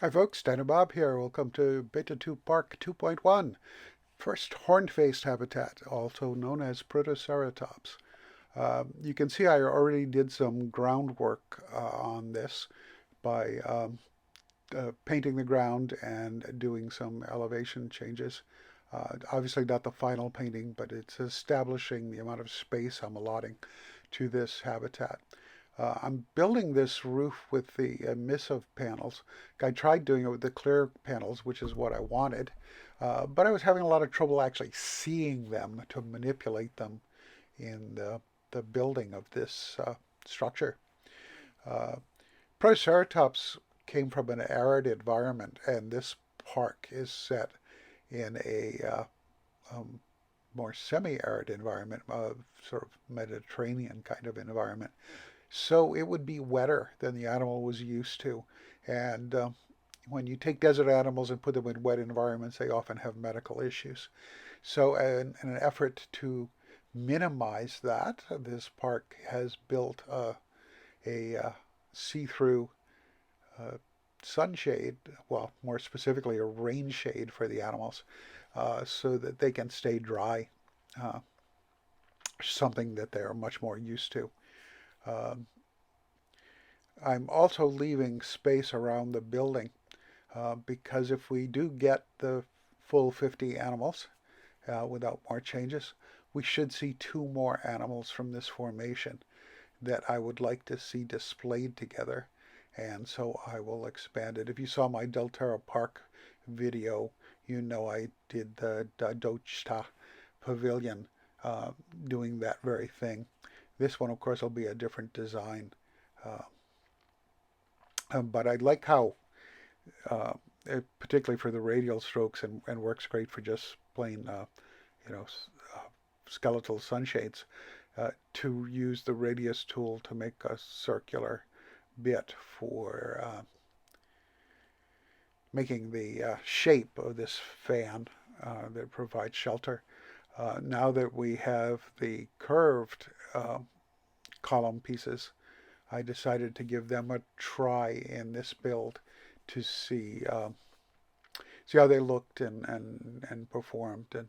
Hi folks, Dino Bob here. Welcome to Bettatu Park 2.1, first horn-faced habitat, also known as Protoceratops. You can see I already did some groundwork on this by painting the ground and doing some elevation changes. Obviously not the final painting, but it's establishing the amount of space I'm allotting to this habitat. I'm building this roof with the emissive panels. I tried doing it with the clear panels, which is what I wanted, but I was having a lot of trouble actually seeing them to manipulate them in the building of this structure. Uh, Proceratops came from an arid environment, and this park is set in a more semi-arid environment, sort of Mediterranean kind of environment. So it would be wetter than the animal was used to. And when you take desert animals and put them in wet environments, they often have medical issues. So, in an effort to minimize that, this park has built a see-through uh, sunshade, well, more specifically, a rain shade for the animals, so that they can stay dry, uh, something that they are much more used to. Um, I'm also leaving space around the building because if we do get the full 50 animals without more changes, we should see two more animals from this formation that I would like to see displayed together. And so I will expand it. If you saw my Delterra Park video, you know I did the Dochta Pavilion uh, doing that very thing. This one, of course, will be a different design. Uh, but I like how, uh, particularly for the radial strokes, and works great for just plain, you know, uh, skeletal sunshades, to use the radius tool to make a circular bit for making the shape of this fan that provides shelter. Now that we have the curved column pieces, I decided to give them a try in this build to see how they looked and performed. And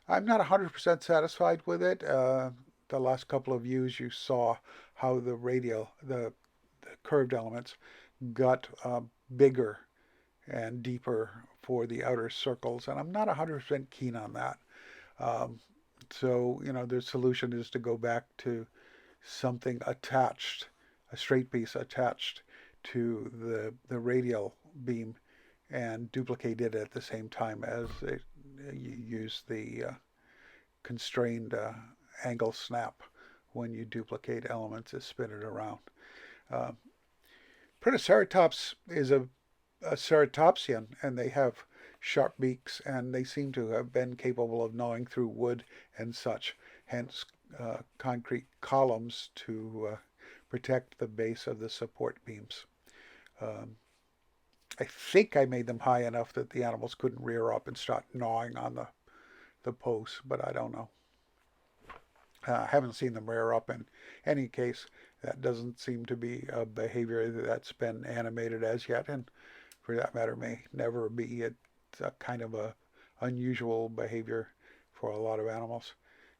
I'm not 100% satisfied with it. The last couple of views you saw how the curved elements got bigger and deeper for the outer circles, and I'm not 100% keen on that. Um, so, the solution is to go back to something attached, a straight piece attached to the radial beam and duplicate it at the same time as you use the constrained angle snap when you duplicate elements to spin it around. Uh, Protoceratops is a ceratopsian, and they have sharp beaks, and they seem to have been capable of gnawing through wood and such, hence concrete columns to protect the base of the support beams. Um, I think I made them high enough that the animals couldn't rear up and start gnawing on the posts, but I don't know. I haven't seen them rear up in any case. That doesn't seem to be a behavior that's been animated as yet, and for that matter may never be. It's a kind of a unusual behavior for a lot of animals,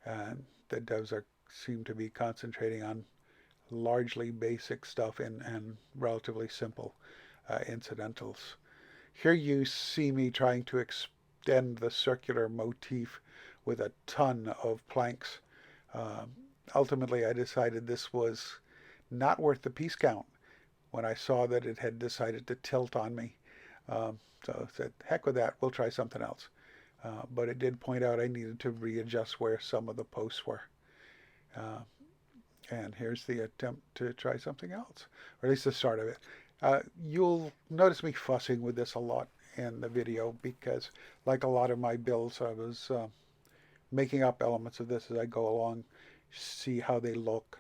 and the doves seem to be concentrating on largely basic stuff and relatively simple incidentals. Here you see me trying to extend the circular motif with a ton of planks. Um, Ultimately, I decided this was not worth the piece count when I saw that it had decided to tilt on me. So I said, heck with that, we'll try something else. But it did point out I needed to readjust where some of the posts were. Uh, and here's the attempt to try something else, or at least the start of it. You'll notice me fussing with this a lot in the video because, like a lot of my builds, I was making up elements of this as I go along, see how they look,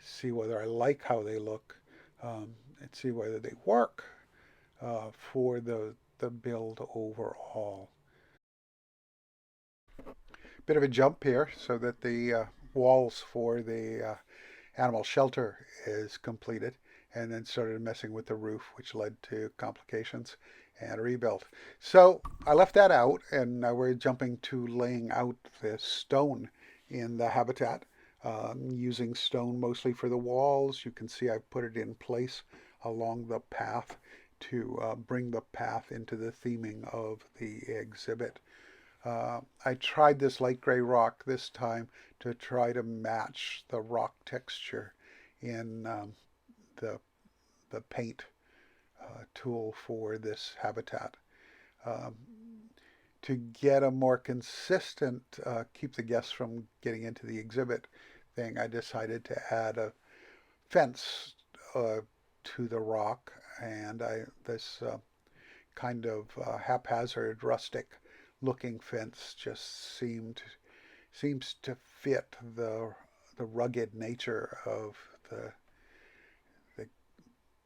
see whether I like how they look, and see whether they work for the build overall. Bit of a jump here so that the walls for the animal shelter is completed. and then started messing with the roof, which led to complications and a rebuild. So I left that out, and now we're jumping to laying out the stone in the habitat, using stone mostly for the walls. You can see I've put it in place along the path to bring the path into the theming of the exhibit. I tried this light gray rock this time to try to match the rock texture in the the paint tool for this habitat. Um, to get a more consistent, keep the guests from getting into the exhibit thing, I decided to add a fence to the rock, and this kind of haphazard, rustic-looking fence just seems to fit the rugged nature of the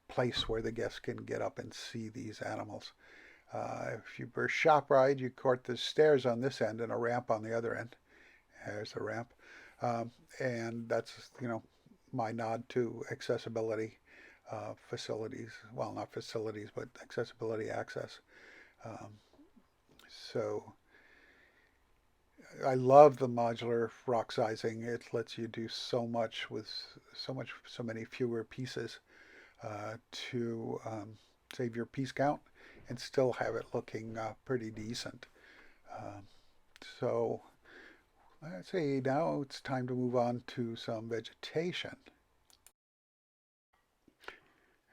place where the guests can get up and see these animals. If you were shop ride, you court the stairs on this end and a ramp on the other end. There's a ramp. And that's, my nod to accessibility facilities. Well, not facilities, but accessibility access. Um, so I love the modular rock sizing. It lets you do so much with so many fewer pieces to save your piece count and still have it looking pretty decent. Um, so let's see, now it's time to move on to some vegetation.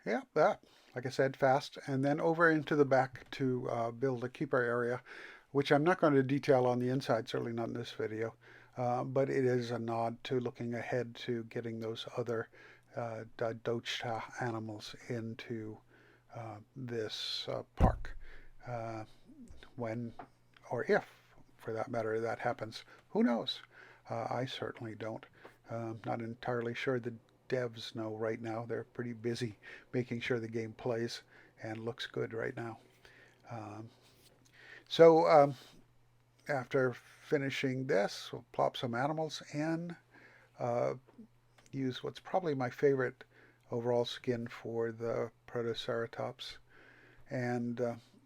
Yeah, that, like I said, fast. And then over into the back to build a keeper area, which I'm not going to detail on the inside, certainly not in this video. But it is a nod to looking ahead to getting those other Dochta animals into this park. When or if, for that matter, that happens, who knows? I certainly don't. Not entirely sure the devs know right now. They're pretty busy making sure the game plays and looks good right now. So after finishing this, we'll plop some animals in, use what's probably my favorite overall skin for the Protoceratops, and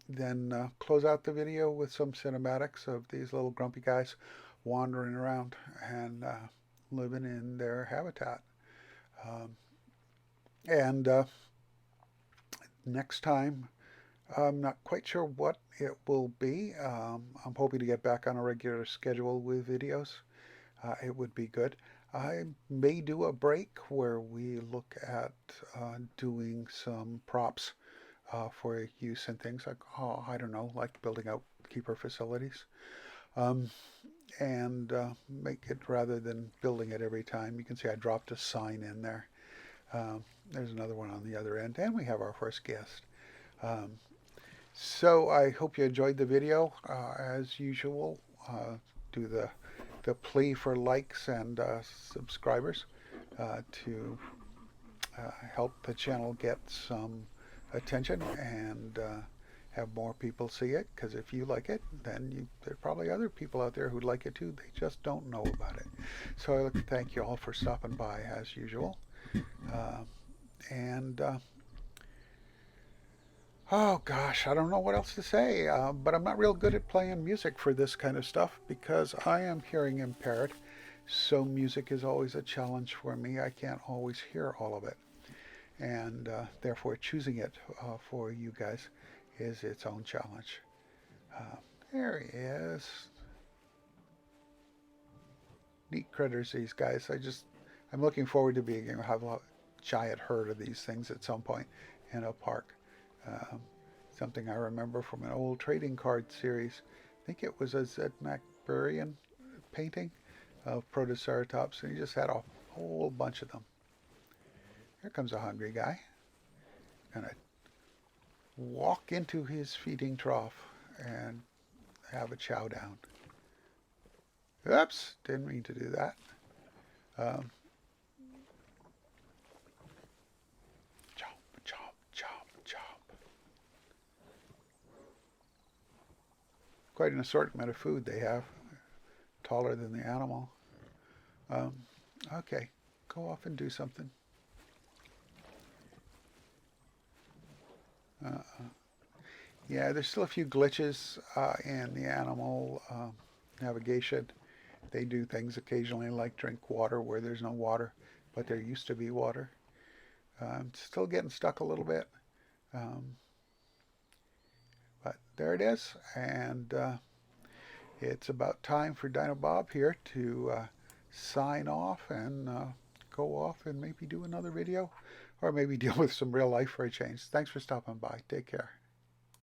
then close out the video with some cinematics of these little grumpy guys wandering around and living in their habitat. And next time, I'm not quite sure what it will be. I'm hoping to get back on a regular schedule with videos. It would be good. I may do a break where we look at doing some props for use in things like, I don't know, like building out keeper facilities. And make it, rather than building it every time. You can see I dropped a sign in there. There's another one on the other end, and we have our first guest. So I hope you enjoyed the video. As usual, do the plea for likes and subscribers to help the channel get some attention and have more people see it, because if you like it, then there are probably other people out there who'd like it too. They just don't know about it. So I'd like to thank you all for stopping by as usual. Oh gosh, I don't know what else to say, but I'm not real good at playing music for this kind of stuff because I am hearing impaired. So music is always a challenge for me. I can't always hear all of it. And therefore choosing it for you guys is its own challenge. There he is. Neat critters, these guys. I'm looking forward to being able to have a giant herd of these things at some point in a park. Something I remember from an old trading card series. I think it was a Zed MacBurian painting of Protoceratops, and he just had a whole bunch of them. Here comes a hungry guy. Gonna walk into his feeding trough and have a chow down. Oops, didn't mean to do that. Chomp, chomp, chomp, chomp. Quite an assortment of food they have. Taller than the animal. Okay, go off and do something. Uh, yeah, there's still a few glitches in the animal navigation. They do things occasionally like drink water where there's no water, but there used to be water. Still getting stuck a little bit, um, but there it is. And it's about time for Dino Bob here to sign off and go off and maybe do another video or maybe deal with some real life for a change. Thanks for stopping by. Take care.